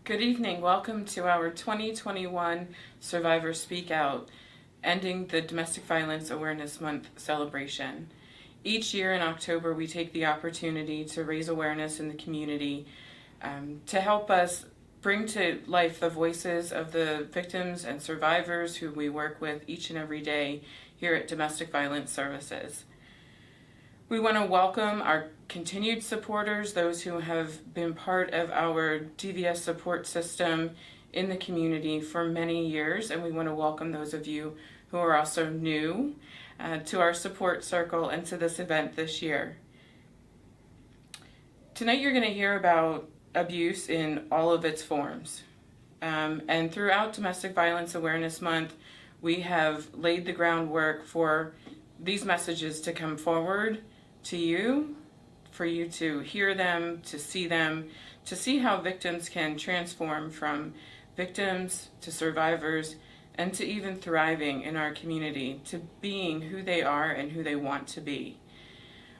Good evening. Welcome to our 2021 Survivor Speak Out, ending the Domestic Violence Awareness Month celebration. Each year in October, we take the opportunity to raise awareness in the community to help us bring to life the voices of the victims and survivors who we work with each and every day here at Domestic Violence Services. We want to welcome our continued supporters, those who have been part of our DVS support system in the community for many years, and we want to welcome those of you who are also new to our support circle and to this event this year. Tonight you're going to hear about abuse in all of its forms. And throughout Domestic Violence Awareness Month, we have laid the groundwork for these messages to come forward to you, for you to hear them, to see how victims can transform from victims to survivors and to even thriving in our community, to being who they are and who they want to be.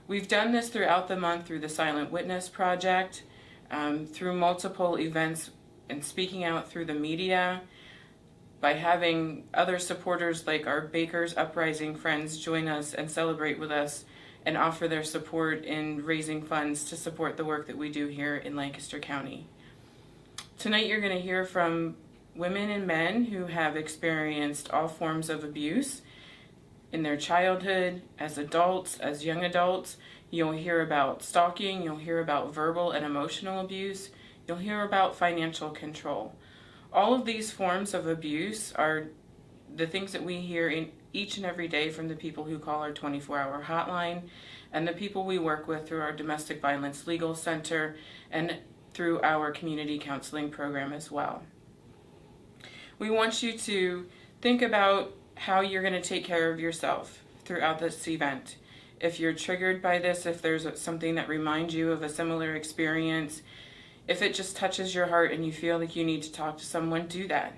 We've done this throughout the month through the Silent Witness Project, through multiple events and speaking out through the media, by having other supporters like our Bakers Uprising friends join us and celebrate with us and offer their support in raising funds to support the work that we do here in Lancaster County. Tonight you're going to hear from women and men who have experienced all forms of abuse in their childhood, as adults, as young adults. You'll hear about stalking, you'll hear about verbal and emotional abuse, you'll hear about financial control. All of these forms of abuse are the things that we hear in each and every day from the people who call our 24-hour hotline and the people we work with through our Domestic Violence Legal Center and through our community counseling program as well. We want you to think about how you're going to take care of yourself throughout this event. If you're triggered by this, if there's something that reminds you of a similar experience, if it just touches your heart and you feel like you need to talk to someone, do that.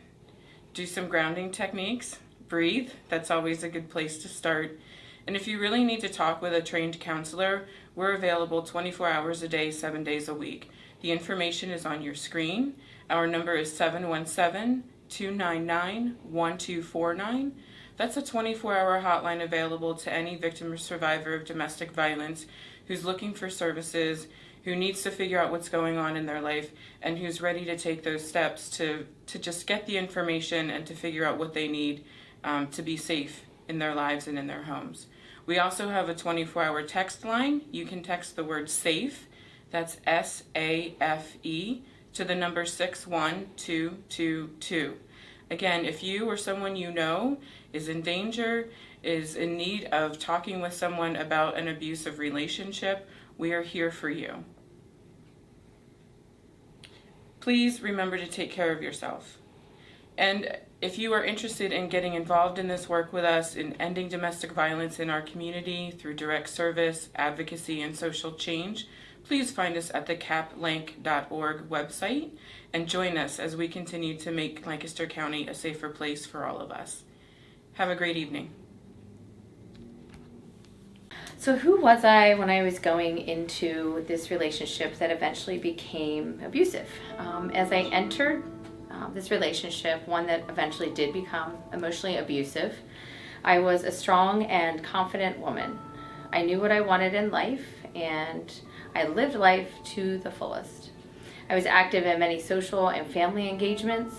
Do some grounding techniques. Breathe. That's always a good place to start. And if you really need to talk with a trained counselor, we're available 24 hours a day, 7 days a week. The information is on your screen. Our number is 717-299-1249. That's a 24-hour hotline available to any victim or survivor of domestic violence who's looking for services, who needs to figure out what's going on in their life, and who's ready to take those steps to just get the information and to figure out what they need to be safe in their lives and in their homes. We also have a 24-hour text line. You can text the word SAFE, that's SAFE, to the number 61222. Again, if you or someone you know is in danger, is in need of talking with someone about an abusive relationship, we are here for you. Please remember to take care of yourself. And if you are interested in getting involved in this work with us in ending domestic violence in our community through direct service, advocacy, and social change, please find us at the caplanc.org website and join us as we continue to make Lancaster County a safer place for all of us. Have a great evening. So who was I when I was going into this relationship that eventually became abusive? As I entered this relationship, one that eventually did become emotionally abusive, I was a strong and confident woman. I knew what I wanted in life, and I lived life to the fullest. I was active in many social and family engagements.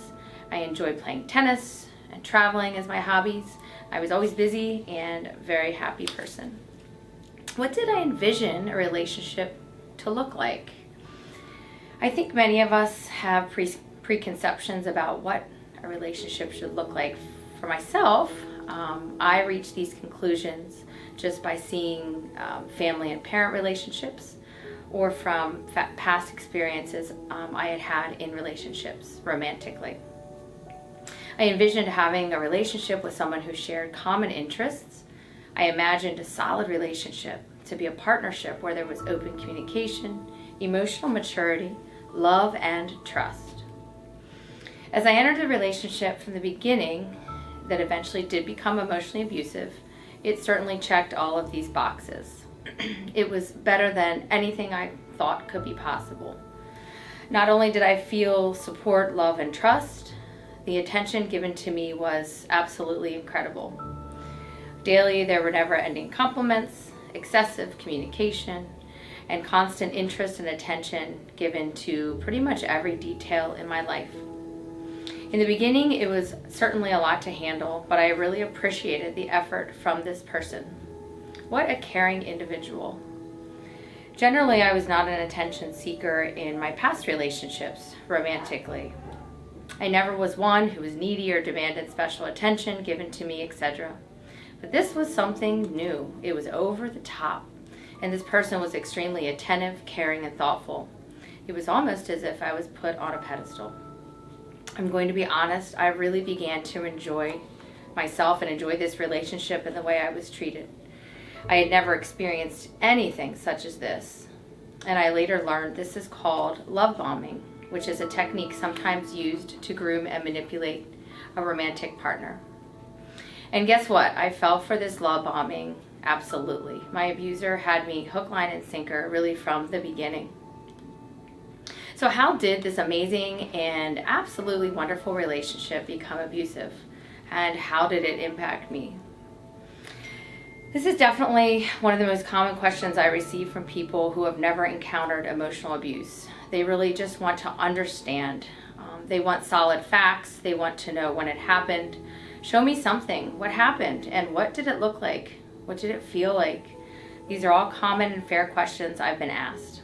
I enjoyed playing tennis and traveling as my hobbies. I was always busy and a very happy person. What did I envision a relationship to look like? I think many of us have preconceptions about what a relationship should look like. For myself, I reached these conclusions just by seeing family and parent relationships, or from past experiences I had had in relationships romantically. I envisioned having a relationship with someone who shared common interests. I imagined a solid relationship to be a partnership where there was open communication, emotional maturity, love, and trust. As I entered a relationship from the beginning that eventually did become emotionally abusive, it certainly checked all of these boxes. It was better than anything I thought could be possible. Not only did I feel support, love, and trust, the attention given to me was absolutely incredible. Daily, there were never-ending compliments, excessive communication, and constant interest and attention given to pretty much every detail in my life. In the beginning, it was certainly a lot to handle, but I really appreciated the effort from this person. What a caring individual. Generally, I was not an attention seeker in my past relationships, romantically. I never was one who was needy or demanded special attention given to me, etc. But this was something new. It was over the top. And this person was extremely attentive, caring, and thoughtful. It was almost as if I was put on a pedestal. I'm going to be honest, I really began to enjoy myself and enjoy this relationship and the way I was treated. I had never experienced anything such as this. And I later learned this is called love bombing, which is a technique sometimes used to groom and manipulate a romantic partner. And guess what? I fell for this love bombing. Absolutely. My abuser had me hook, line, and sinker really from the beginning. So how did this amazing and absolutely wonderful relationship become abusive? And how did it impact me? This is definitely one of the most common questions I receive from people who have never encountered emotional abuse. They really just want to understand. They want solid facts. They want to know when it happened. Show me something. What happened? And what did it look like? What did it feel like? These are all common and fair questions I've been asked.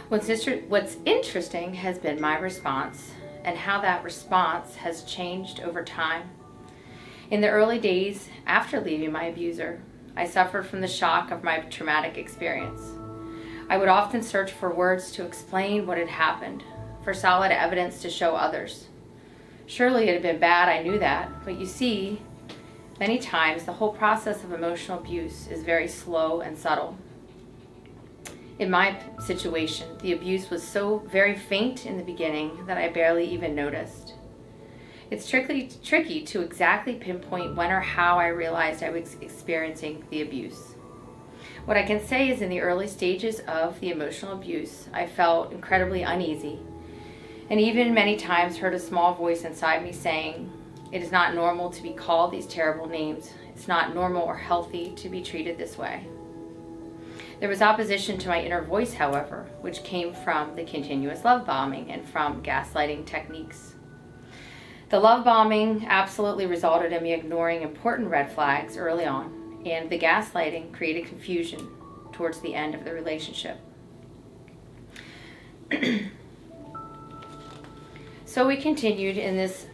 What's interesting has been my response and how that response has changed over time. In the early days after leaving my abuser, I suffered from the shock of my traumatic experience. I would often search for words to explain what had happened, for solid evidence to show others. Surely it had been bad, I knew that, but you see, many times the whole process of emotional abuse is very slow and subtle. In my situation, the abuse was so very faint in the beginning that I barely even noticed. It's tricky to exactly pinpoint when or how I realized I was experiencing the abuse. What I can say is in the early stages of the emotional abuse, I felt incredibly uneasy, and even many times heard a small voice inside me saying, "It is not normal to be called these terrible names. It's not normal or healthy to be treated this way." There was opposition to my inner voice, however, which came from the continuous love bombing and from gaslighting techniques. The love bombing absolutely resulted in me ignoring important red flags early on, and the gaslighting created confusion towards the end of the relationship. So we continued in this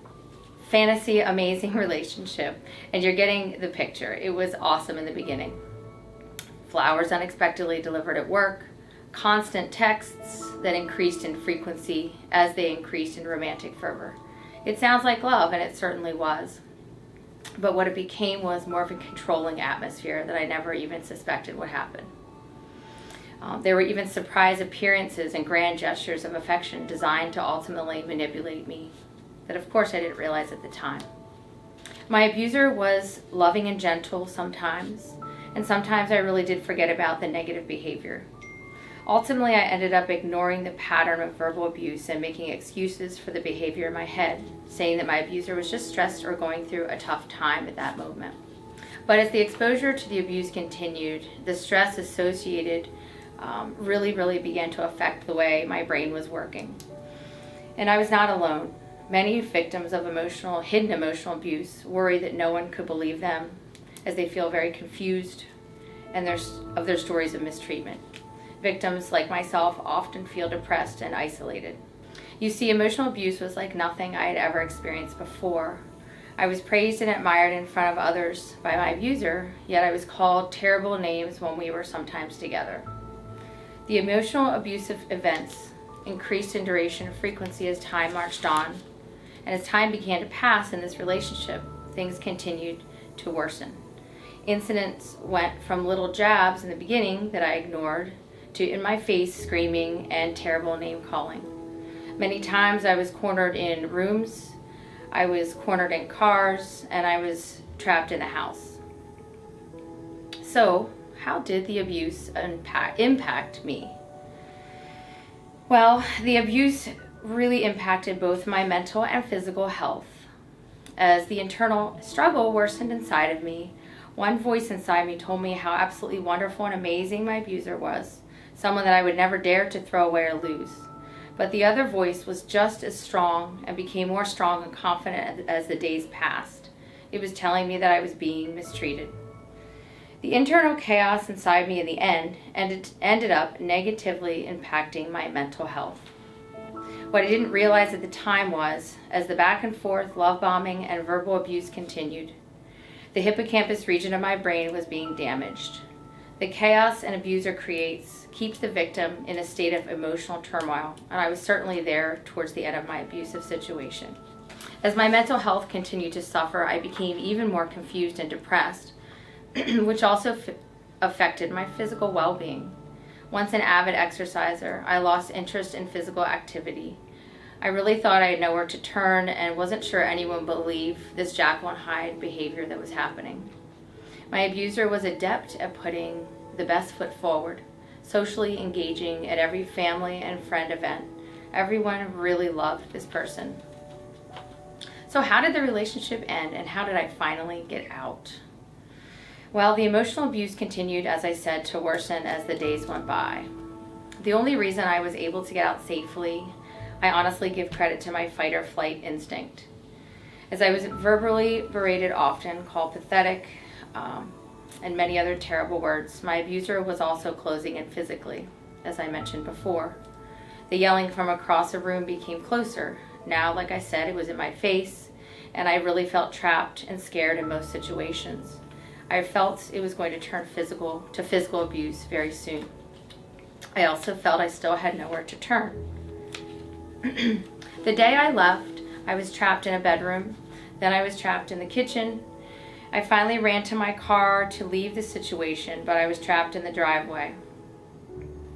fantasy amazing relationship, and you're getting the picture. It was awesome in the beginning. Flowers unexpectedly delivered at work, constant texts that increased in frequency as they increased in romantic fervor. It sounds like love, and it certainly was. But what it became was more of a controlling atmosphere that I never even suspected would happen. There were even surprise appearances and grand gestures of affection designed to ultimately manipulate me that, of course, I didn't realize at the time. My abuser was loving and gentle sometimes, and sometimes I really did forget about the negative behavior. Ultimately, I ended up ignoring the pattern of verbal abuse and making excuses for the behavior in my head, saying that my abuser was just stressed or going through a tough time at that moment. But as the exposure to the abuse continued, the stress associated really began to affect the way my brain was working. And I was not alone. Many victims of hidden emotional abuse worry that no one could believe them, as they feel very confused of their stories of mistreatment. Victims like myself often feel depressed and isolated. You see, emotional abuse was like nothing I had ever experienced before. I was praised and admired in front of others by my abuser, yet I was called terrible names when we were sometimes together. The emotional abusive events increased in duration and frequency as time marched on, and as time began to pass in this relationship, things continued to worsen. Incidents went from little jabs in the beginning that I ignored to in my face screaming and terrible name calling. Many times I was cornered in rooms, I was cornered in cars, and I was trapped in the house. So, how did the abuse impact me? Well, the abuse really impacted both my mental and physical health. As the internal struggle worsened inside of me, one voice inside me told me how absolutely wonderful and amazing my abuser was, someone that I would never dare to throw away or lose. But the other voice was just as strong and became more strong and confident as the days passed. It was telling me that I was being mistreated. The internal chaos inside me in the end ended up negatively impacting my mental health. What I didn't realize at the time was, as the back and forth love bombing and verbal abuse continued, the hippocampus region of my brain was being damaged. The chaos an abuser creates keeps the victim in a state of emotional turmoil, and I was certainly there towards the end of my abusive situation. As my mental health continued to suffer, I became even more confused and depressed, which also affected my physical well-being. Once an avid exerciser, I lost interest in physical activity. I really thought I had nowhere to turn and wasn't sure anyone believed this Jekyll and Hyde behavior that was happening. My abuser was adept at putting the best foot forward, socially engaging at every family and friend event. Everyone really loved this person. So how did the relationship end, and how did I finally get out? Well, the emotional abuse continued, as I said, to worsen as the days went by. The only reason I was able to get out safely, I honestly give credit to my fight or flight instinct. As I was verbally berated often, called pathetic, and many other terrible words, my abuser was also closing in physically, as I mentioned before. The yelling from across a room became closer. Now, like I said, it was in my face, and I really felt trapped and scared in most situations. I felt it was going to turn physical abuse very soon. I also felt I still had nowhere to turn. The day I left, I was trapped in a bedroom. Then I was trapped in the kitchen. I finally ran to my car to leave the situation, but I was trapped in the driveway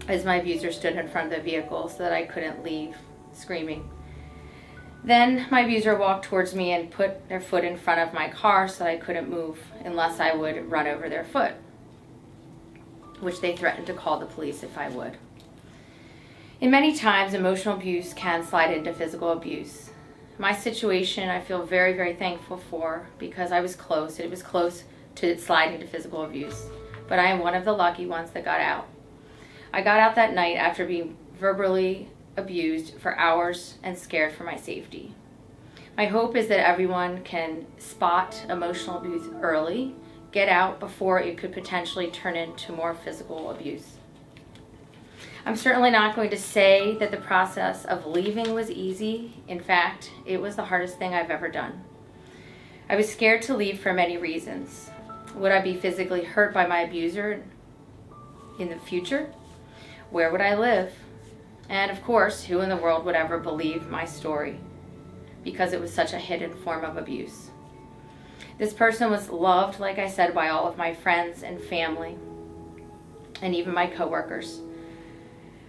as my abuser stood in front of the vehicle so that I couldn't leave, screaming. Then my abuser walked towards me and put their foot in front of my car so that I couldn't move unless I would run over their foot, which they threatened to call the police if I would. In many times, emotional abuse can slide into physical abuse. My situation I feel very, very thankful for because I was close. It was close to sliding to physical abuse, but I am one of the lucky ones that got out. I got out that night after being verbally abused for hours and scared for my safety. My hope is that everyone can spot emotional abuse early, get out before it could potentially turn into more physical abuse. I'm certainly not going to say that the process of leaving was easy. In fact, it was the hardest thing I've ever done. I was scared to leave for many reasons. Would I be physically hurt by my abuser in the future? Where would I live? And of course, who in the world would ever believe my story? Because it was such a hidden form of abuse. This person was loved, like I said, by all of my friends and family, and even my coworkers.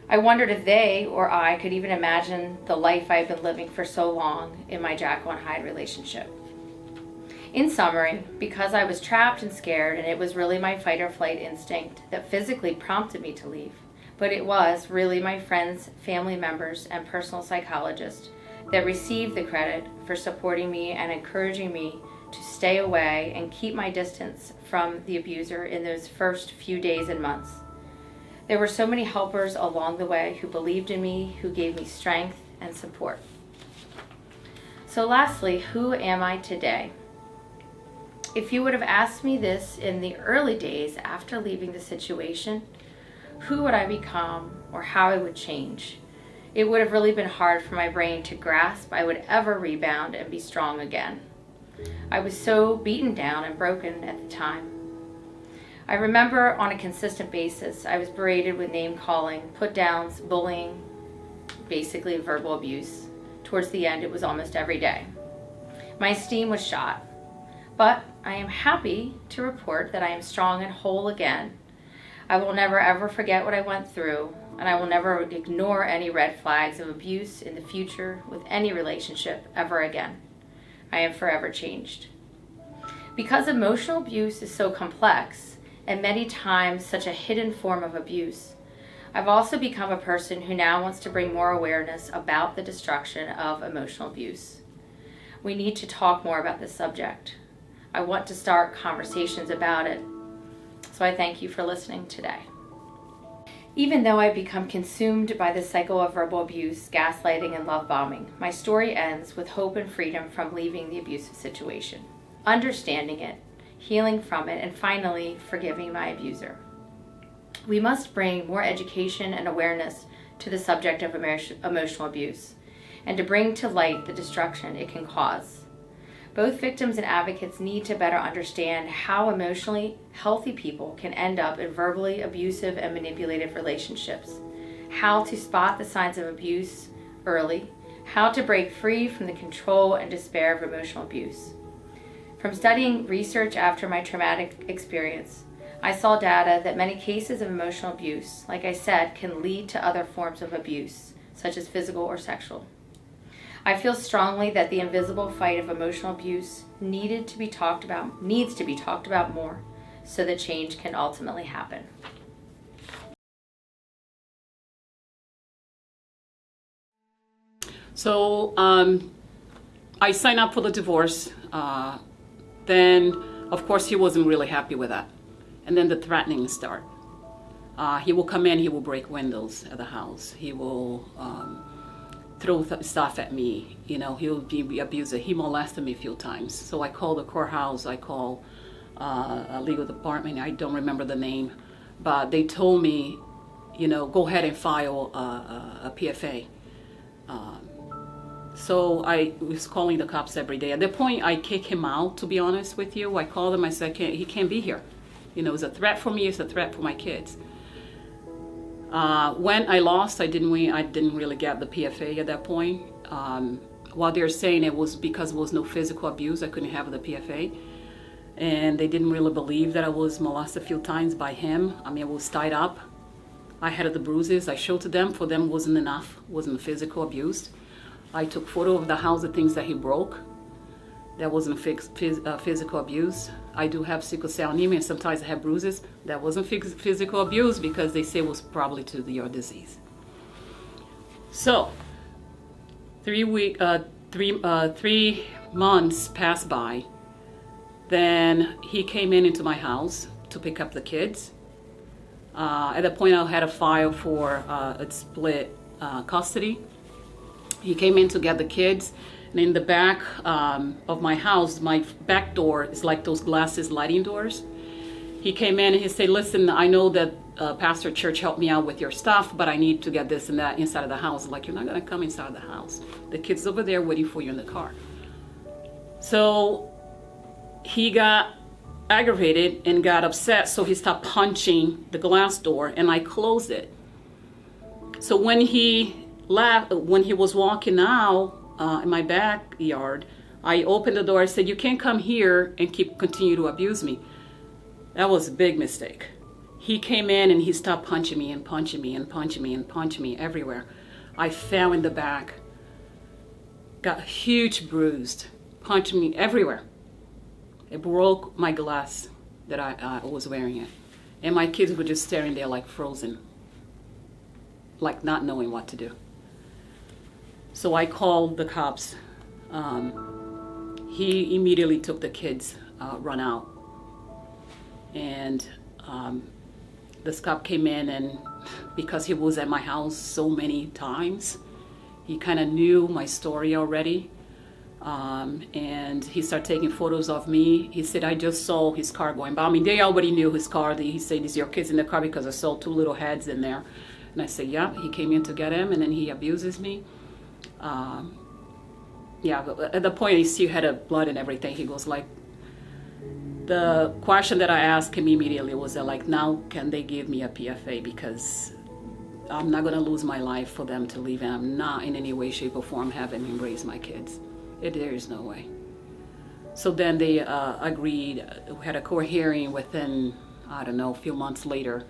I wondered if they or I could even imagine the life I've been living for so long in my Jekyll and Hyde relationship. In summary, because I was trapped and scared, and it was really my fight or flight instinct that physically prompted me to leave, but it was really my friends, family members, and personal psychologist that received the credit for supporting me and encouraging me to stay away and keep my distance from the abuser in those first few days and months. There were so many helpers along the way who believed in me, who gave me strength and support. So lastly, who am I today? If you would have asked me this in the early days after leaving the situation, who would I become or how I would change, it would have really been hard for my brain to grasp I would ever rebound and be strong again. I was so beaten down and broken at the time. I remember on a consistent basis, I was berated with name-calling, put-downs, bullying, basically verbal abuse. Towards the end, it was almost every day. My esteem was shot, but I am happy to report that I am strong and whole again. I will never ever forget what I went through, and I will never ignore any red flags of abuse in the future with any relationship ever again. I am forever changed. Because emotional abuse is so complex, and many times such a hidden form of abuse, I've also become a person who now wants to bring more awareness about the destruction of emotional abuse. We need to talk more about this subject. I want to start conversations about it. So I thank you for listening today. Even though I've become consumed by the cycle of verbal abuse, gaslighting, and love bombing, my story ends with hope and freedom from leaving the abusive situation, understanding it, healing from it, and finally forgiving my abuser. We must bring more education and awareness to the subject of emotional abuse, and to bring to light the destruction it can cause. Both victims and advocates need to better understand how emotionally healthy people can end up in verbally abusive and manipulative relationships, how to spot the signs of abuse early, how to break free from the control and despair of emotional abuse. From studying research after my traumatic experience, I saw data that many cases of emotional abuse, like I said, can lead to other forms of abuse, such as physical or sexual. I feel strongly that the invisible fight of emotional abuse needs to be talked about more so that change can ultimately happen. So I signed up for the divorce. Then, of course, he wasn't really happy with that. And then the threatening start. He will come in, he will break windows at the house. He will throw stuff at me. He'll be abusive. He molested me a few times. So I called the courthouse, I called a legal department, I don't remember the name, but they told me, go ahead and file a PFA. So I was calling the cops every day. At that point, I kicked him out, to be honest with you. I called him, I said, he can't be here. It's a threat for me, it's a threat for my kids. When I lost, I didn't win. I didn't really get the PFA at that point. While they're saying it was because there was no physical abuse, I couldn't have the PFA. And they didn't really believe that I was molested a few times by him. I was tied up. I had the bruises. I showed to them. For them, wasn't enough. Wasn't physical abuse. I took photo of the house, the things that he broke. That wasn't physical abuse. I do have sickle cell anemia, and sometimes I have bruises. That wasn't physical abuse because they say it was probably to your disease. So, 3 months passed by. Then he came into my house to pick up the kids. At that point, I had a file for a split custody. He came in to get the kids. And in the back of my house, my back door is like those glasses sliding doors. He came in and he said, listen, I know that Pastor Church helped me out with your stuff, but I need to get this and that inside of the house. Like, you're not going to come inside of the house. The kid's over there waiting for you in the car. So he got aggravated and got upset, so he stopped punching the glass door, and I closed it. So when he left, when he was walking out, in my backyard, I opened the door. I said, you can't come here and continue to abuse me. That was a big mistake. He came in and he stopped punching me and punching me and punching me and punching me everywhere. I fell in the back, got huge bruised, punched me everywhere. It broke my glass that I was wearing it. And my kids were just staring there like frozen, like not knowing what to do. So I called the cops. He immediately took the kids, run out. And this cop came in, and because he was at my house so many times, he kind of knew my story already. And he started taking photos of me. He said, I just saw his car going by. They already knew his car. He said, is your kids in the car? Because I saw 2 little heads in there. And I said, yeah. He came in to get him, and then he abuses me. But at the point he still had blood and everything. He goes like, the question that I asked him immediately was like, now can they give me a PFA, because I'm not going to lose my life for them to leave, and I'm not in any way, shape, or form having him raise my kids. There is no way. So then they agreed. We had a court hearing within, I don't know, a few months later.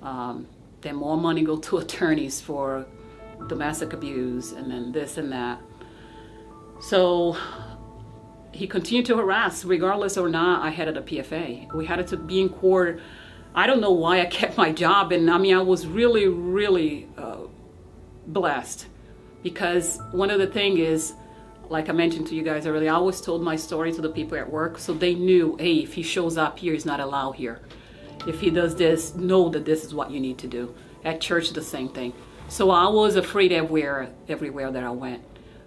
Then more money go to attorneys for domestic abuse, and then this and that. So he continued to harass, regardless or not I had a PFA. We had to be in court I don't know why I kept my job. And I mean, I was really, really blessed, because one of the things is, like I mentioned to you guys earlier, I always told my story to the people at work, so they knew, hey, if he shows up here, he's not allowed here. If he does this, know that this is what you need to do. At church, the same thing. So I was afraid everywhere that I went.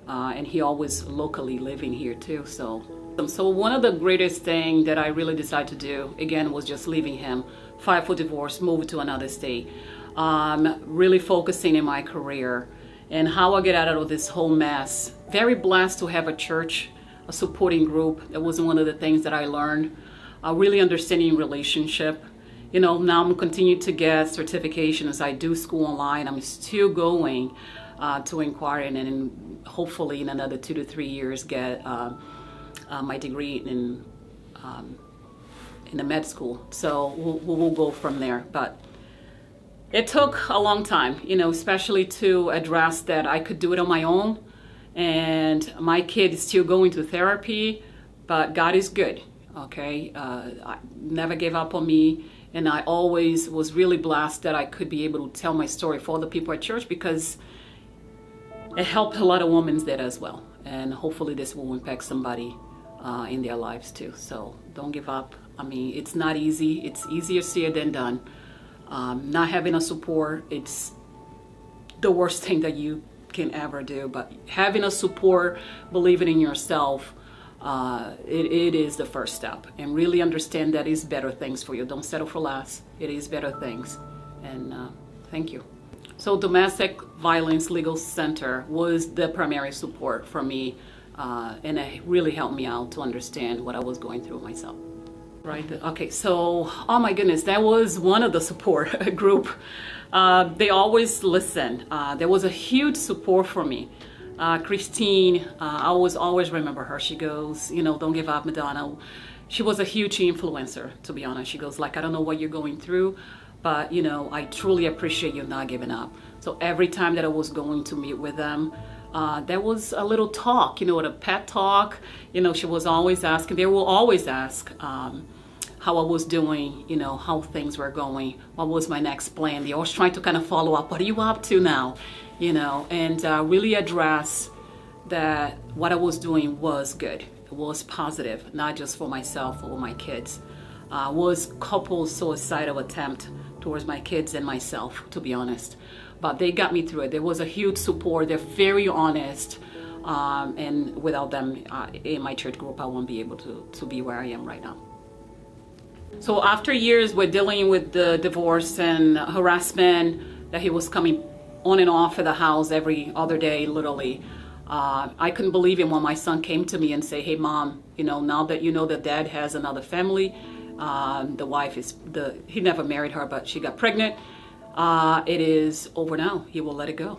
And he always locally living here too. So one of the greatest thing that I really decided to do, again, was just leaving him, file for divorce, move to another state, really focusing in my career and how I get out of this whole mess. Very blessed to have a church, a supporting group. That was one of the things that I learned. Really understanding relationship. You know, now I'm continuing to get certifications. I do school online. I'm still going to inquire and hopefully in another 2 to 3 years get my degree in the med school. So we'll go from there. But it took a long time, you know, especially to address that I could do it on my own. And my kid is still going to therapy, but God is good, okay? I never gave up on me. And I always was really blessed that I could be able to tell my story for the people at church, because it helped a lot of women there as well. And hopefully this will impact somebody in their lives too. So don't give up. I mean, it's not easy. It's easier said than done. Not having a support, it's the worst thing that you can ever do. But having a support, believing in yourself, it is the first step. And really understand that is better things for you. Don't settle for less. It is better things. And thank you. So Domestic Violence Legal Center was the primary support for me, and it really helped me out to understand what I was going through myself. Right. Okay. So, oh my goodness, that was one of the support group. They always listen. There was a huge support for me. Christine, I always remember her. She goes, you know, don't give up, Madonna. She was a huge influencer, to be honest. She goes, like, I don't know what you're going through, but, you know, I truly appreciate you not giving up. So every time that I was going to meet with them, there was a little talk, you know, a pet talk. You know, she was always asking, they will always ask how I was doing, you know, how things were going, what was my next plan. They always trying to kind of follow up, what are you up to now? You know, and really address that what I was doing was good. It was positive, not just for myself or my kids. Was couple suicidal attempt towards my kids and myself, to be honest. But they got me through it. There was a huge support. They're very honest. And without them in my church group, I won't be able to be where I am right now. So after years with dealing with the divorce and harassment, that he was coming on and off of the house every other day, literally, I couldn't believe it when my son came to me and say, hey mom, you know, now that you know that dad has another family, the wife he never married her, but she got pregnant. It is over now. He will let it go.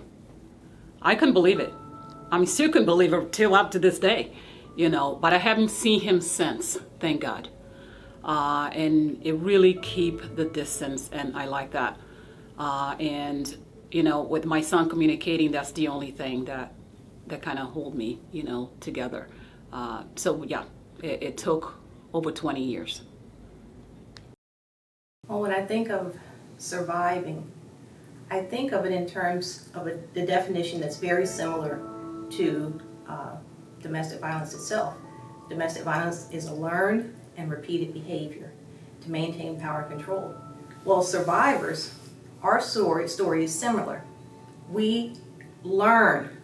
I couldn't believe it. I mean, still couldn't believe it till up to this day, you know, but I haven't seen him since, thank God. And it really keep the distance, and I like that. And, you know, with my son communicating, that's the only thing that kind of hold me, you know, together. So yeah, it took over 20 years. Well, when I think of surviving, I think of it in terms of the definition that's very similar to domestic violence itself. Domestic violence is a learned and repeated behavior to maintain power and control. Well, survivors, our story is similar. We learn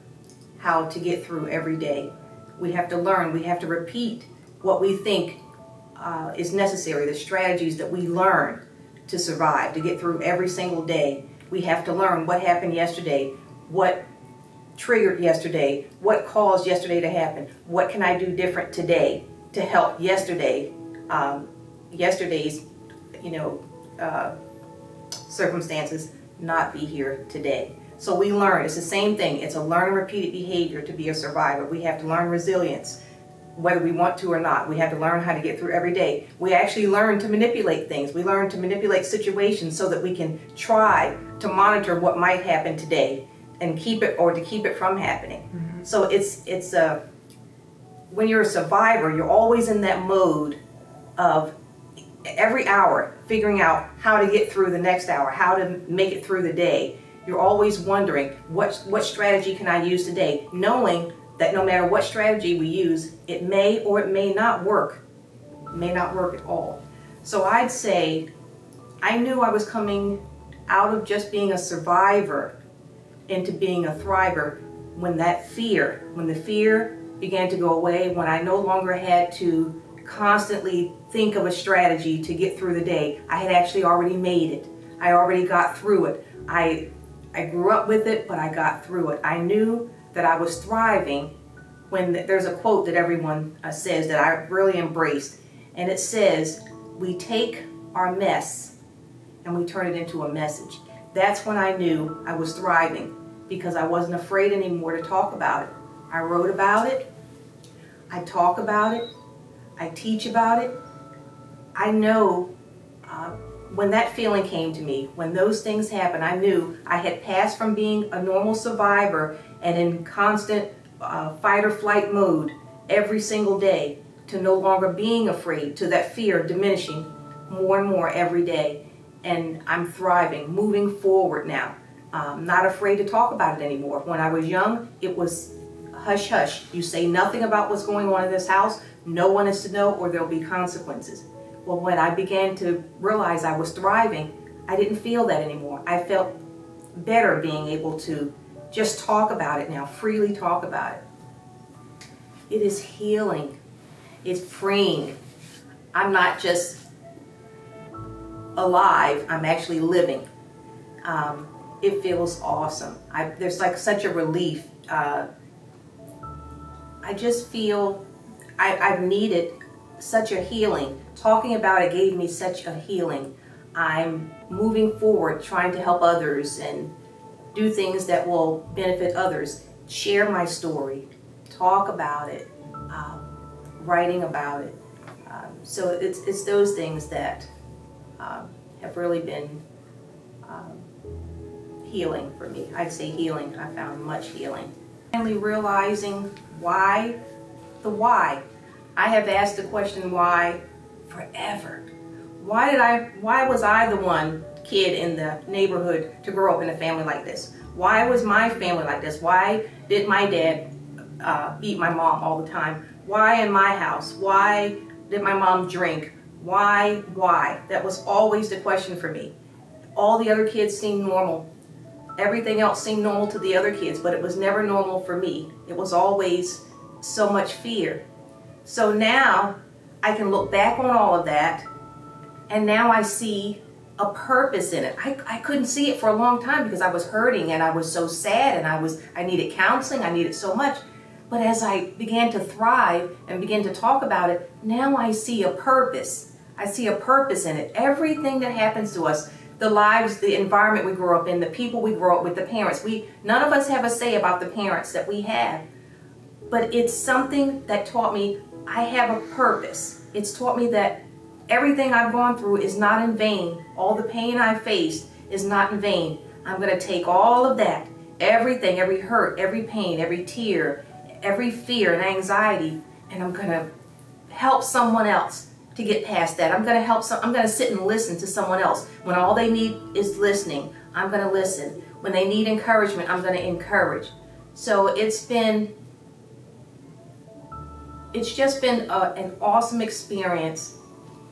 how to get through every day. We have to learn, we have to repeat what we think is necessary, the strategies that we learn to survive, to get through every single day. We have to learn what happened yesterday, what triggered yesterday, what caused yesterday to happen, what can I do different today to help yesterday's, circumstances not be here today. So we learn, it's the same thing. It's a learn and repeated behavior to be a survivor. We have to learn resilience, whether we want to or not. We have to learn how to get through every day. We actually learn to manipulate things. We learn to manipulate situations so that we can try to monitor what might happen today and keep it, or to keep it from happening. Mm-hmm. So it's when you're a survivor, you're always in that mode of every hour figuring out how to get through the next hour, how to make it through the day. You're always wondering, what strategy can I use today? Knowing that no matter what strategy we use, it may or it may not work. It may not work at all. So I'd say I knew I was coming out of just being a survivor into being a thriver when the fear began to go away, when I no longer had to constantly think of a strategy to get through the day. I had actually already made it. I already got through it. I grew up with it, but I got through it. I knew that I was thriving when there's a quote that everyone says that I really embraced, and it says, "We take our mess and we turn it into a message." That's when I knew I was thriving, because I wasn't afraid anymore to talk about it. I wrote about it. I talk about it. I teach about it. I know when that feeling came to me, when those things happened, I knew I had passed from being a normal survivor and in constant fight or flight mode every single day to no longer being afraid, to that fear diminishing more and more every day. And I'm thriving, moving forward now. Not afraid to talk about it anymore. When I was young, it was hush hush. You say nothing about what's going on in this house. No one is to know, or there'll be consequences. Well, when I began to realize I was thriving, I didn't feel that anymore. I felt better being able to just talk about it now, freely talk about it. It is healing. It's freeing. I'm not just alive, I'm actually living. It feels awesome. There's like such a relief. I just feel I've needed such a healing. Talking about it gave me such a healing. I'm moving forward, trying to help others and do things that will benefit others. Share my story, talk about it, writing about it. So it's those things that have really been healing for me. I'd say healing. I found much healing. Finally realizing why. I have asked the question why forever. Why was I the one kid in the neighborhood to grow up in a family like this? Why was my family like this? Why did my dad beat my mom all the time? Why in my house? Why did my mom drink? Why? That was always the question for me. All the other kids seemed normal. Everything else seemed normal to the other kids, but it was never normal for me. It was always so much fear. So now I can look back on all of that, and now I see a purpose in it. I couldn't see it for a long time because I was hurting and I was so sad and I needed counseling, I needed so much. But as I began to thrive and begin to talk about it, now I see a purpose. I see a purpose in it. Everything that happens to us, the lives, the environment we grow up in, the people we grow up with, the parents, none of us have a say about the parents that we have. But it's something that taught me I have a purpose. It's taught me that everything I've gone through is not in vain. All the pain I faced is not in vain. I'm going to take all of that, everything, every hurt, every pain, every tear, every fear and anxiety, and I'm going to help someone else to get past that. I'm going to sit and listen to someone else. When all they need is listening, I'm going to listen. When they need encouragement, I'm going to encourage. So it's just been an awesome experience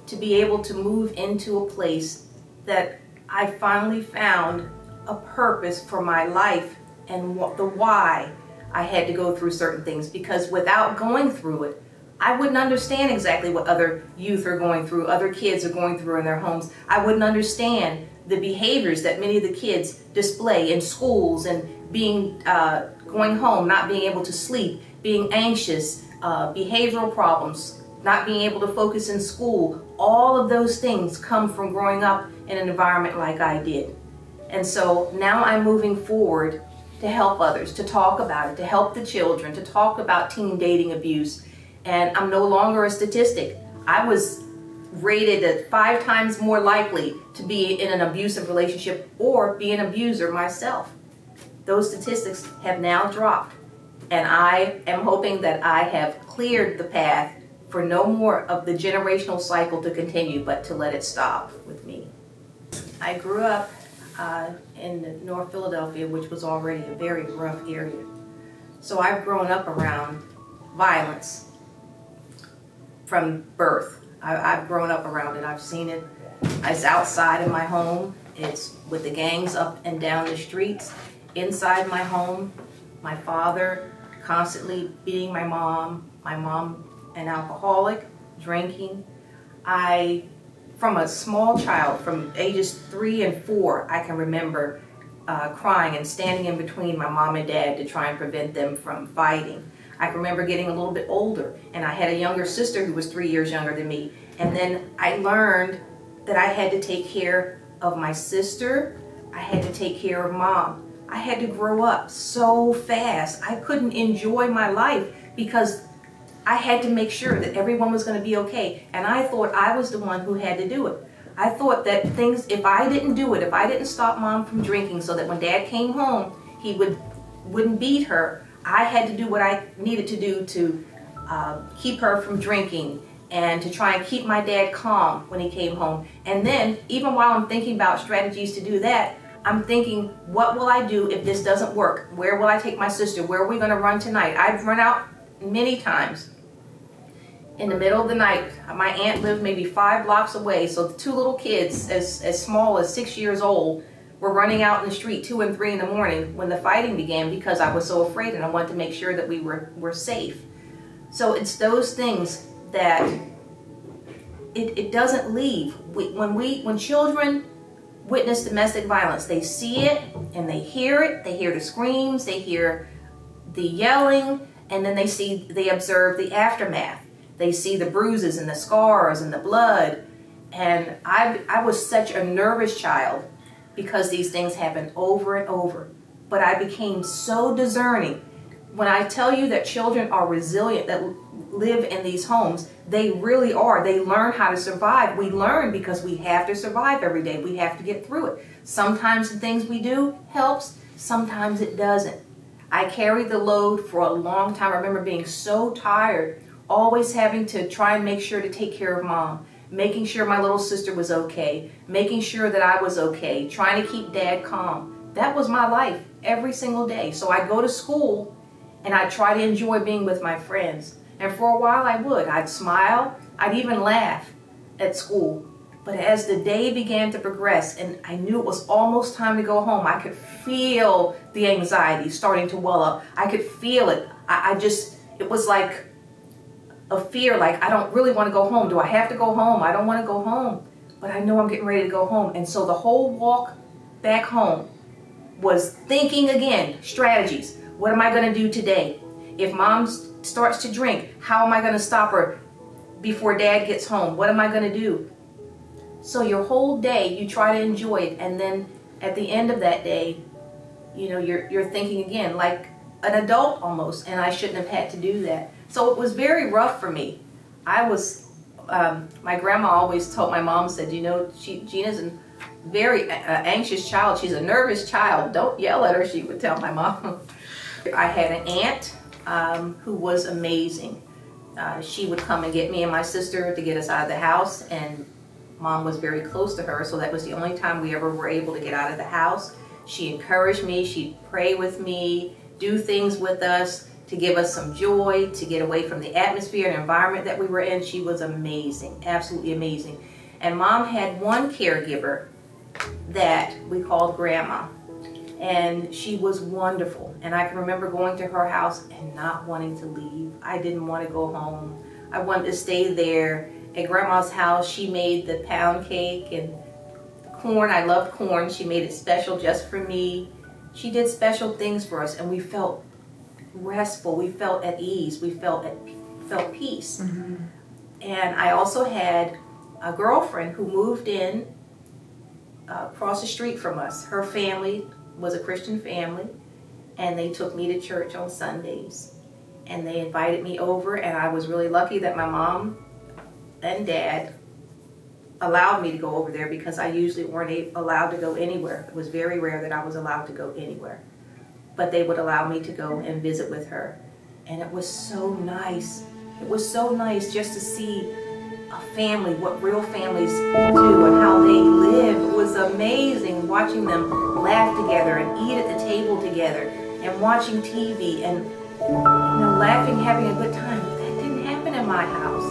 to be able to move into a place that I finally found a purpose for my life and the why I had to go through certain things, because without going through it, I wouldn't understand exactly what other youth are going through, other kids are going through in their homes. I wouldn't understand the behaviors that many of the kids display in schools and going home, not being able to sleep, being anxious, behavioral problems, not being able to focus in school. All of those things come from growing up in an environment like I did. And so now I'm moving forward to help others, to talk about it, to help the children, to talk about teen dating abuse. And I'm no longer a statistic. I was rated at 5 times more likely to be in an abusive relationship or be an abuser myself. Those statistics have now dropped. And I am hoping that I have cleared the path for no more of the generational cycle to continue, but to let it stop with me. I grew up in North Philadelphia, which was already a very rough area. So I've grown up around violence from birth. I've grown up around it. I've seen it. It's outside of my home. It's with the gangs up and down the streets. Inside my home, my father constantly beating my mom an alcoholic, drinking. From a small child, from ages 3 and 4, I can remember crying and standing in between my mom and dad to try and prevent them from fighting. I can remember getting a little bit older, and I had a younger sister who was 3 years younger than me. And then I learned that I had to take care of my sister. I had to take care of mom. I had to grow up so fast. I couldn't enjoy my life because I had to make sure that everyone was going to be okay. And I thought I was the one who had to do it. I thought that things, if I didn't do it, if I didn't stop mom from drinking so that when dad came home, he wouldn't beat her, I had to do what I needed to do to keep her from drinking and to try and keep my dad calm when he came home. And then, even while I'm thinking about strategies to do that, I'm thinking, what will I do if this doesn't work? Where will I take my sister? Where are we going to run tonight? I've run out many times. In the middle of the night, my aunt lived maybe 5 blocks away, so the 2 little kids, as small as 6 years old, were running out in the street 2 and 3 in the morning when the fighting began because I was so afraid and I wanted to make sure that we were safe. So it's those things that it doesn't leave. When children witness domestic violence, they see it and they hear the screams, they hear the yelling, and then they observe the aftermath. They see the bruises and the scars and the blood. And I was such a nervous child because these things happen over and over. But I became so discerning. When I tell you that children are resilient, that live in these homes, they really are. They learn how to survive. We learn because we have to survive every day. We have to get through it. Sometimes the things we do helps, sometimes it doesn't. I carried the load for a long time. I remember being so tired, always having to try and make sure to take care of mom, making sure my little sister was okay, making sure that I was okay, trying to keep dad calm. That was my life every single day. So I go to school and I try to enjoy being with my friends. And for a while I would. I'd smile, I'd even laugh at school. But as the day began to progress and I knew it was almost time to go home, I could feel the anxiety starting to well up. I could feel it. It was like a fear, like I don't really want to go home. Do I have to go home? I don't want to go home. But I know I'm getting ready to go home. And so the whole walk back home was thinking again, strategies. What am I going to do today? If mom starts to drink, how am I going to stop her before dad gets home? What am I going to do? So your whole day, you try to enjoy it. And then at the end of that day, you're thinking again, like an adult almost. And I shouldn't have had to do that. So it was very rough for me. My grandma always told, my mom said, Gina's a very anxious child. She's a nervous child. Don't yell at her, she would tell my mom. I had an aunt who was amazing. She would come and get me and my sister to get us out of the house, and mom was very close to her, so that was the only time we ever were able to get out of the house. She encouraged me, she'd pray with me, do things with us to give us some joy, to get away from the atmosphere and environment that we were in. She was amazing, absolutely amazing. And mom had one caregiver that we called Grandma. And she was wonderful. And I can remember going to her house and not wanting to leave. I didn't want to go home. I wanted to stay there. At Grandma's house, she made the pound cake and corn. I loved corn. She made it special just for me. She did special things for us, and we felt restful. We felt at ease. We felt peace. Mm-hmm. And I also had a girlfriend who moved in across the street from us. Her family was a Christian family, and they took me to church on Sundays. And they invited me over, and I was really lucky that my mom and dad allowed me to go over there because I usually weren't allowed to go anywhere. It was very rare that I was allowed to go anywhere. But they would allow me to go and visit with her. And it was so nice It was so nice just to see a family, what real families do and how they live. It was amazing watching them laugh together and eat at the table together and watching TV and laughing, having a good time. That didn't happen in my house.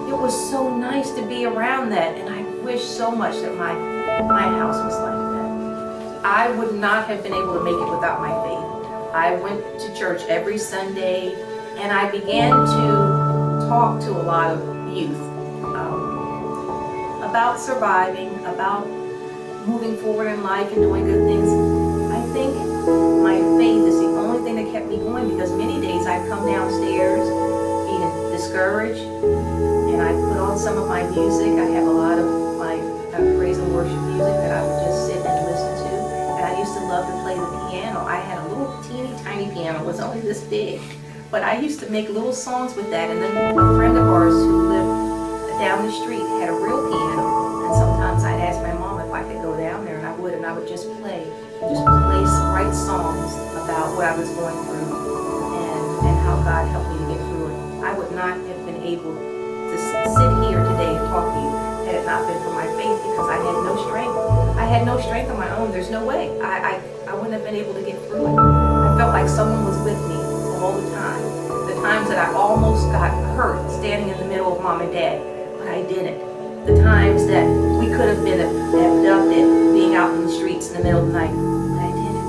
It was so nice to be around that, and I wish so much that my house was like that. I would not have been able to make it without my faith. I went to church every Sunday, and I began to talk to a lot of youth about surviving, about moving forward in life and doing good things. I think my faith is the only thing that kept me going, because many days I'd come downstairs being discouraged, and I put on some of my music. I have a lot of my praise and worship music that I would just sit and listen to. And I used to love to play the piano. I had a little teeny tiny piano. It was only this big. But I used to make little songs with that. And then a friend of ours who lived down the street had a real piano. And sometimes I'd ask my mom if I could go down there, and I would just write songs about what I was going through and how God helped me to get through it. I would not have been able to sit here today and talk to you had it not been for my faith, because I had no strength. I had no strength on my own. There's no way. I wouldn't have been able to get through it. I felt like someone was with me all the time. The times that I almost got hurt standing in the middle of mom and dad, but I didn't. The times that we could have been abducted, being out in the streets in the middle of the night, but I didn't.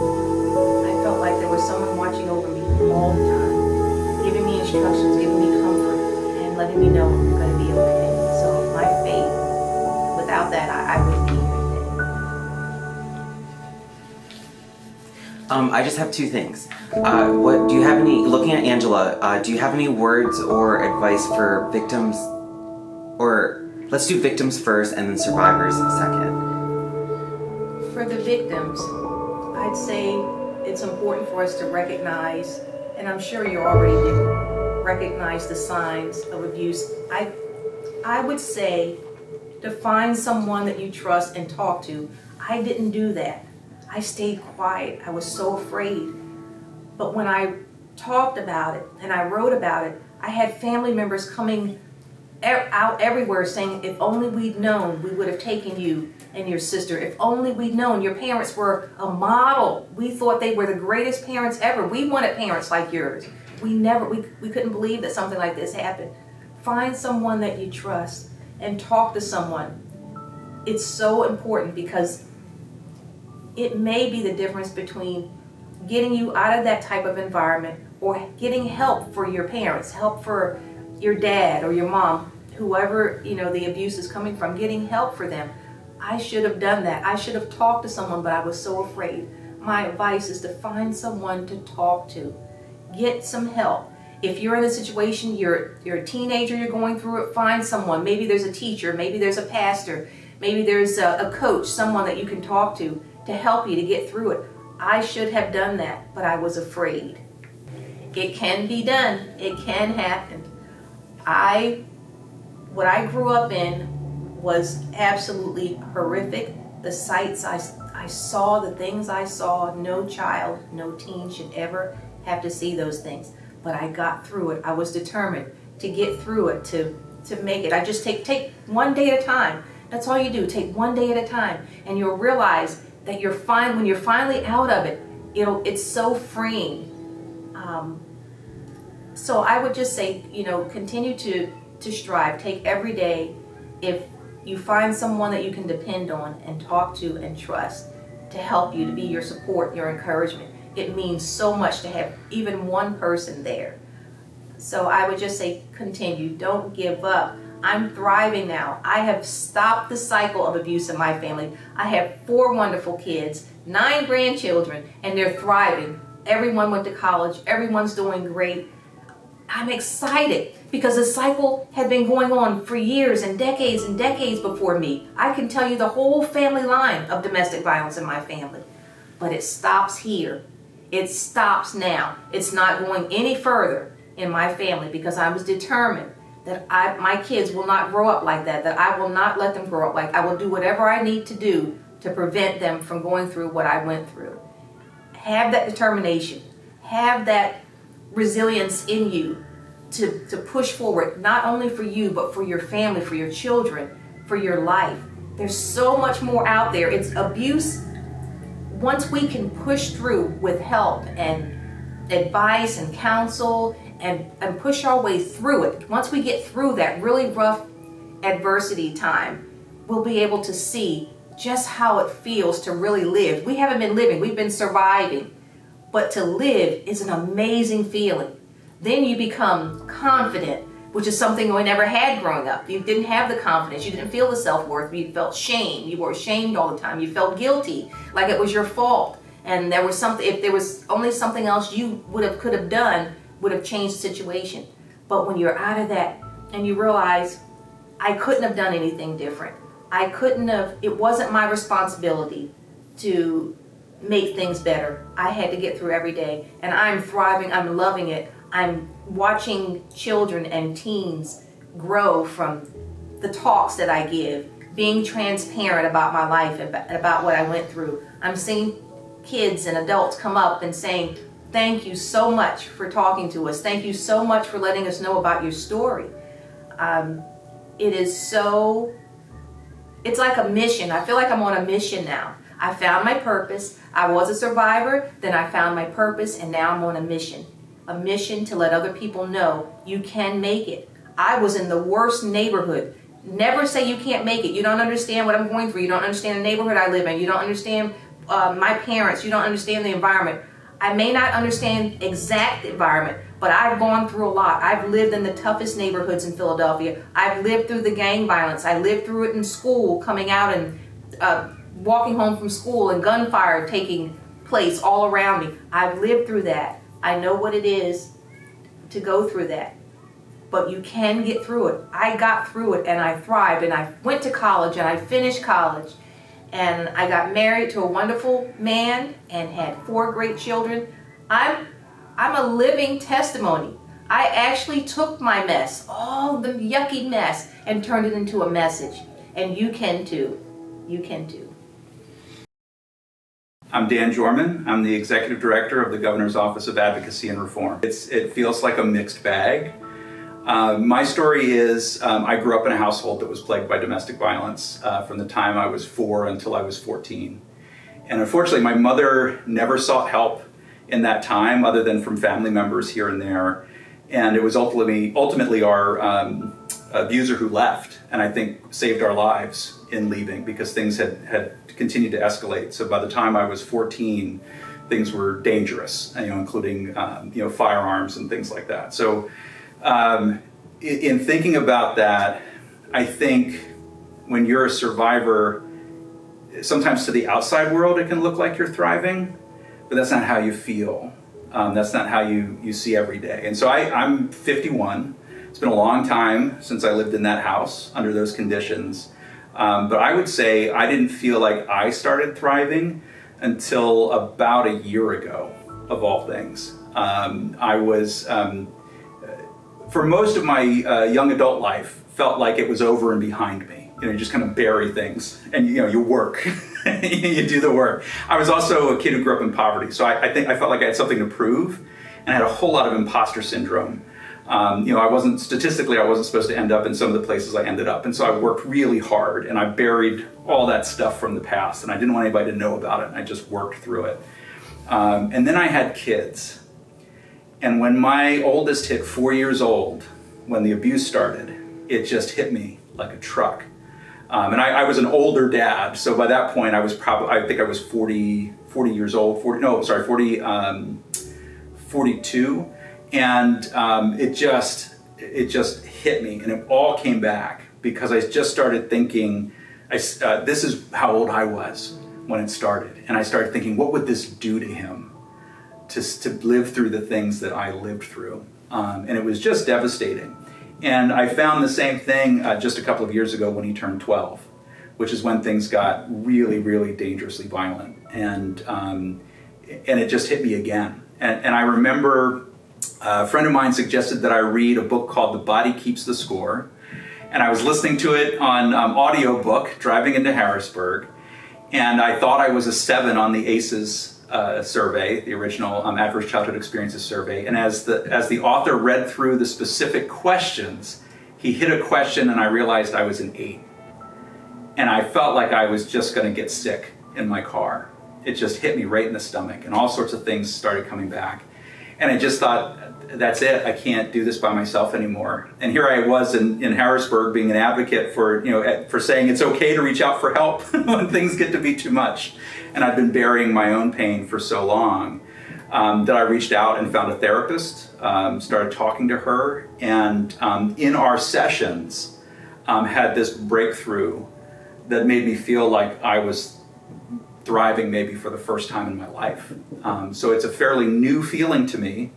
I felt like there was someone watching over me all the time, giving me instructions, giving me comfort, and letting me know I'm going to be okay. So my faith, without that, I wouldn't be here today. I just have two things. What do you have any? Looking at Angela, do you have any words or advice for victims? Or let's do victims first, and then survivors second. For the victims, I'd say it's important for us to recognize, and I'm sure you already do, recognize the signs of abuse. I would say to find someone that you trust and talk to. I didn't do that. I stayed quiet. I was so afraid. But when I talked about it and I wrote about it, I had family members coming out everywhere saying, if only we'd known, we would have taken you and your sister. If only we'd known, your parents were a model. We thought they were the greatest parents ever. We wanted parents like yours. We couldn't believe that something like this happened. Find someone that you trust and talk to someone. It's so important, because it may be the difference between getting you out of that type of environment or getting help for your parents, help for your dad or your mom, whoever the abuse is coming from, getting help for them. I should have done that. I should have talked to someone, but I was so afraid. My advice is to find someone to talk to. Get some help. If you're in a situation, you're a teenager, you're going through it, find someone. Maybe there's a teacher, maybe there's a pastor, maybe there's a coach, someone that you can talk to help you to get through it. I should have done that, but I was afraid. It can be done. It can happen. What I grew up in was absolutely horrific. The sights I saw, the things I saw, no child, no teen should ever have to see those things. But I got through it. I was determined to get through it, to make it. I just take one day at a time. That's all you do. Take one day at a time, and you'll realize that you're fine when you're finally out of it. It's so freeing. So I would just say, continue to strive. Take every day. If you find someone that you can depend on and talk to and trust to help you, to be your support, your encouragement, it means so much to have even one person there. So I would just say, continue. Don't give up. I'm thriving now. I have stopped the cycle of abuse in my family. I have 4 wonderful kids, 9 grandchildren, and they're thriving. Everyone went to college. Everyone's doing great. I'm excited because the cycle had been going on for years and decades before me. I can tell you the whole family line of domestic violence in my family. But it stops here. It stops now. It's not going any further in my family, because I was determined that my kids will not grow up like that I will not let them grow up like. I will do whatever I need to do to prevent them from going through what I went through. Have that determination. Have that resilience in you to push forward, not only for you, but for your family, for your children, for your life. There's so much more out there. It's abuse. Once we can push through with help and advice and counsel and push our way through it, once we get through that really rough adversity time, we'll be able to see just how it feels to really live. We haven't been living, we've been surviving. But to live is an amazing feeling. Then you become confident, which is something we never had growing up. You didn't have the confidence, you didn't feel the self-worth, you felt shame, you were ashamed all the time, you felt guilty, like it was your fault. And there was something, if there was only something else you could have done, would have changed the situation. But when you're out of that and you realize, I couldn't have done anything different. It wasn't my responsibility to make things better. I had to get through every day, and I'm thriving, I'm loving it. I'm watching children and teens grow from the talks that I give, being transparent about my life and about what I went through. I'm seeing kids and adults come up and saying, thank you so much for talking to us. Thank you so much for letting us know about your story. It's like a mission. I feel like I'm on a mission now. I found my purpose. I was a survivor, then I found my purpose, and now I'm on a mission. A mission to let other people know you can make it. I was in the worst neighborhood. Never say you can't make it. You don't understand what I'm going through. You don't understand the neighborhood I live in. You don't understand my parents. You don't understand the environment. I may not understand exact environment, but I've gone through a lot. I've lived in the toughest neighborhoods in Philadelphia. I've lived through the gang violence. I lived through it in school, coming out and walking home from school and gunfire taking place all around me. I've lived through that. I know what it is to go through that. But you can get through it. I got through it and I thrived, and I went to college and I finished college. And I got married to a wonderful man and had 4 great children. I'm a living testimony. I actually took my mess, all the yucky mess, and turned it into a message. And you can too. You can too. I'm Dan Jorman. I'm the Executive Director of the Governor's Office of Advocacy and Reform. It feels like a mixed bag. My story is I grew up in a household that was plagued by domestic violence from the time I was 4 until I was 14. And unfortunately, my mother never sought help in that time other than from family members here and there. And it was ultimately our abuser who left, and I think saved our lives in leaving, because things had continued to escalate. So by the time I was 14, things were dangerous, including firearms and things like that. So in thinking about that, I think when you're a survivor, sometimes to the outside world it can look like you're thriving, but that's not how you feel. That's not how you see every day. And so I'm 51. It's been a long time since I lived in that house under those conditions. But I would say I didn't feel like I started thriving until about a year ago, of all things. I was, for most of my young adult life, felt like it was over and behind me. You just kind of bury things and you work, you do the work. I was also a kid who grew up in poverty, so I think I felt like I had something to prove, and I had a whole lot of imposter syndrome. I wasn't supposed to end up in some of the places I ended up, and so I worked really hard and I buried all that stuff from the past, and I didn't want anybody to know about it, and I just worked through it. And then I had kids, and when my oldest hit 4 years old, when the abuse started, it just hit me like a truck. And I was an older dad, so by that point I think I was 40 years old, 42, and it just hit me, and it all came back because I just started thinking, this is how old I was when it started, and I started thinking, what would this do to him to live through the things that I lived through, and it was just devastating. And I found the same thing just a couple of years ago when he turned 12, which is when things got really, really dangerously violent, and it just hit me again. And I remember a friend of mine suggested that I read a book called The Body Keeps the Score, and I was listening to it on audiobook driving into Harrisburg, and I thought I was a 7 on the ACEs survey, the original Adverse Childhood Experiences survey, and as the author read through the specific questions, he hit a question and I realized I was an 8. And I felt like I was just going to get sick in my car. It just hit me right in the stomach, and all sorts of things started coming back. And I just thought, that's it, I can't do this by myself anymore. And here I was in Harrisburg being an advocate for saying it's okay to reach out for help when things get to be too much. And I've been burying my own pain for so long that I reached out and found a therapist, started talking to her, and in our sessions had this breakthrough that made me feel like I was thriving maybe for the first time in my life. So it's a fairly new feeling to me.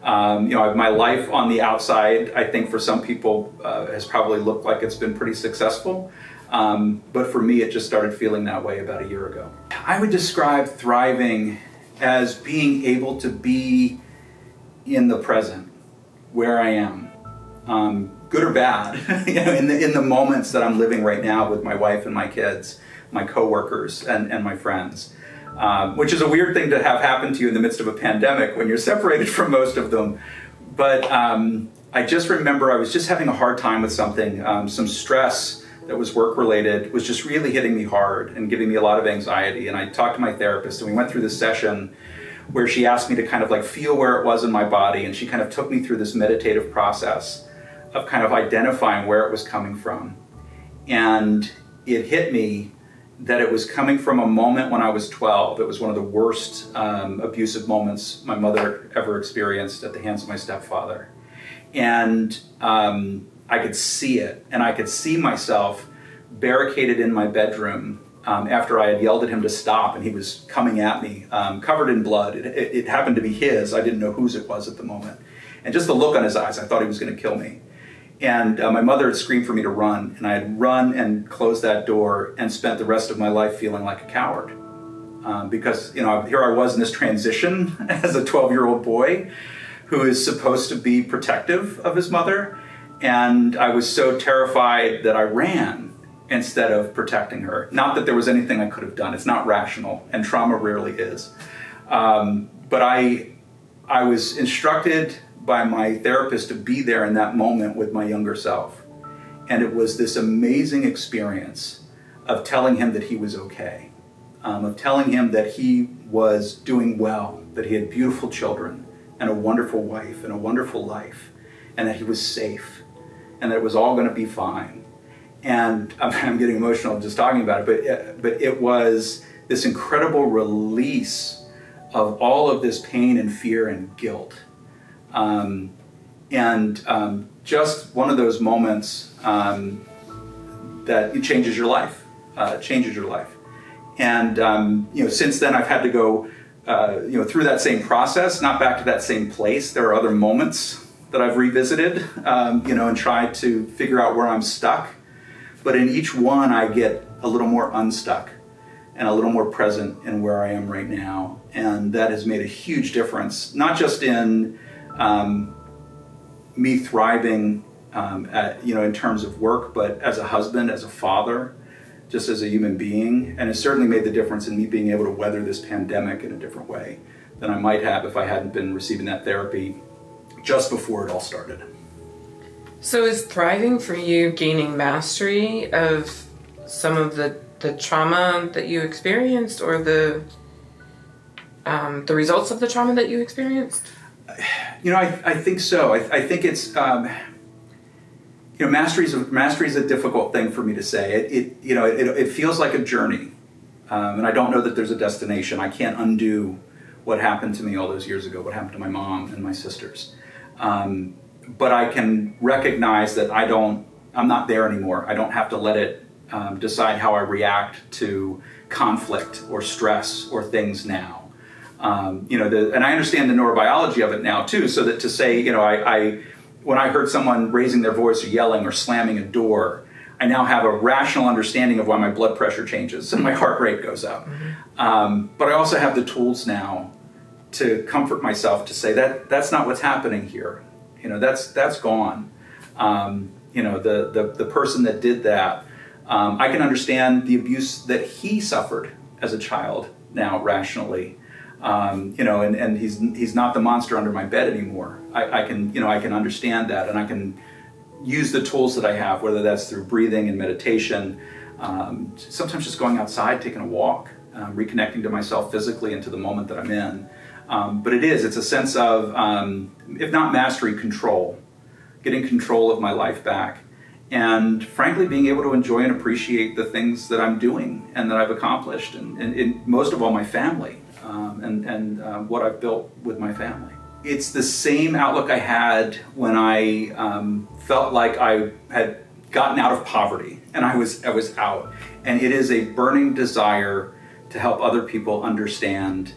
My life on the outside, I think for some people has probably looked like it's been pretty successful. But for me, it just started feeling that way about a year ago. I would describe thriving as being able to be in the present, where I am, good or bad, in the moments that I'm living right now with my wife and my kids, my coworkers and my friends, which is a weird thing to have happen to you in the midst of a pandemic when you're separated from most of them. But I just remember I was just having a hard time with something, some stress that was work-related was just really hitting me hard and giving me a lot of anxiety. And I talked to my therapist, and we went through this session where she asked me to kind of like feel where it was in my body, and she kind of took me through this meditative process of kind of identifying where it was coming from. And it hit me that it was coming from a moment when I was 12. It was one of the worst abusive moments my mother ever experienced at the hands of my stepfather. And I could see it, and I could see myself barricaded in my bedroom after I had yelled at him to stop, and he was coming at me, covered in blood. It happened to be his. I didn't know whose it was at the moment. And just the look on his eyes, I thought he was going to kill me. And my mother had screamed for me to run, and I had run and closed that door and spent the rest of my life feeling like a coward. Because here I was in this transition as a 12-year-old boy who is supposed to be protective of his mother, and I was so terrified that I ran instead of protecting her. Not that there was anything I could have done. It's not rational, and trauma rarely is. But I was instructed by my therapist to be there in that moment with my younger self. And it was this amazing experience of telling him that he was okay, of telling him that he was doing well, that he had beautiful children and a wonderful wife and a wonderful life, and that he was safe, and that it was all going to be fine. And I'm getting emotional just talking about it, but it was this incredible release of all of this pain and fear and guilt. Just one of those moments that it changes your life, And since then I've had to go through that same process, not back to that same place. There are other moments that I've revisited, and tried to figure out where I'm stuck. But in each one, I get a little more unstuck and a little more present in where I am right now. And that has made a huge difference, not just in me thriving in terms of work, but as a husband, as a father, just as a human being. And it certainly made the difference in me being able to weather this pandemic in a different way than I might have if I hadn't been receiving that therapy just before it all started. So is thriving for you gaining mastery of some of the trauma that you experienced, or the results of the trauma that you experienced? I think so. I think it's mastery is a difficult thing for me to say. It feels like a journey, and I don't know that there's a destination. I can't undo what happened to me all those years ago. What happened to my mom and my sisters. But I can recognize that I'm not there anymore. I don't have to let it decide how I react to conflict or stress or things now. And I understand the neurobiology of it now too, so that to say, when I heard someone raising their voice or yelling or slamming a door, I now have a rational understanding of why my blood pressure changes and my heart rate goes up. Mm-hmm. But I also have the tools now to comfort myself to say that's not what's happening here. That's gone. The person that did that, I can understand the abuse that he suffered as a child now rationally. And he's not the monster under my bed anymore. I can understand that, and I can use the tools that I have, whether that's through breathing and meditation, sometimes just going outside, taking a walk, reconnecting to myself physically and to the moment that I'm in. But it's a sense of, if not mastery, control, getting control of my life back. And frankly, being able to enjoy and appreciate the things that I'm doing and that I've accomplished, and most of all, my family, and what I've built with my family. It's the same outlook I had when I felt like I had gotten out of poverty and I was out. And it is a burning desire to help other people understand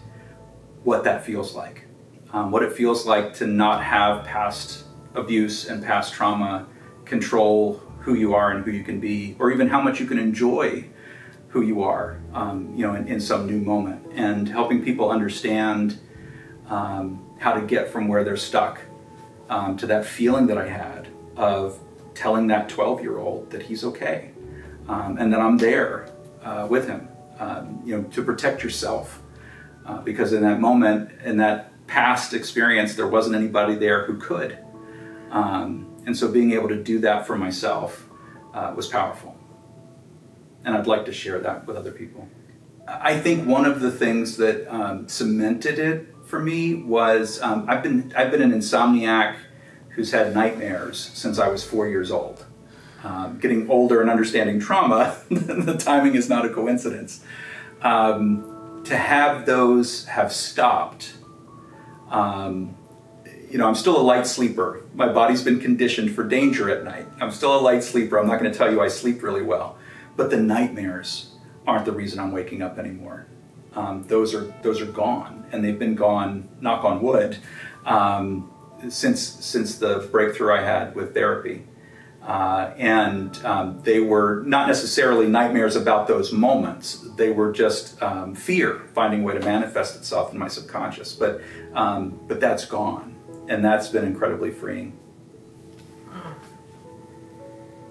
what that feels like, what it feels like to not have past abuse and past trauma control who you are and who you can be, or even how much you can enjoy who you are, in some new moment, and helping people understand how to get from where they're stuck to that feeling that I had of telling that 12-year-old that he's okay, and that I'm there with him, to protect yourself, because in that moment, in that past experience, there wasn't anybody there who could. And so being able to do that for myself was powerful. And I'd like to share that with other people. I think one of the things that cemented it for me was I've been an insomniac who's had nightmares since I was 4 years old. Getting older and understanding trauma, the timing is not a coincidence. To have those have stopped, I'm still a light sleeper. My body's been conditioned for danger at night. I'm still a light sleeper. I'm not going to tell you I sleep really well. But the nightmares aren't the reason I'm waking up anymore. Those are gone, and they've been gone, knock on wood, since the breakthrough I had with therapy. They were not necessarily nightmares about those moments. They were just fear finding a way to manifest itself in my subconscious. But that's gone, and that's been incredibly freeing.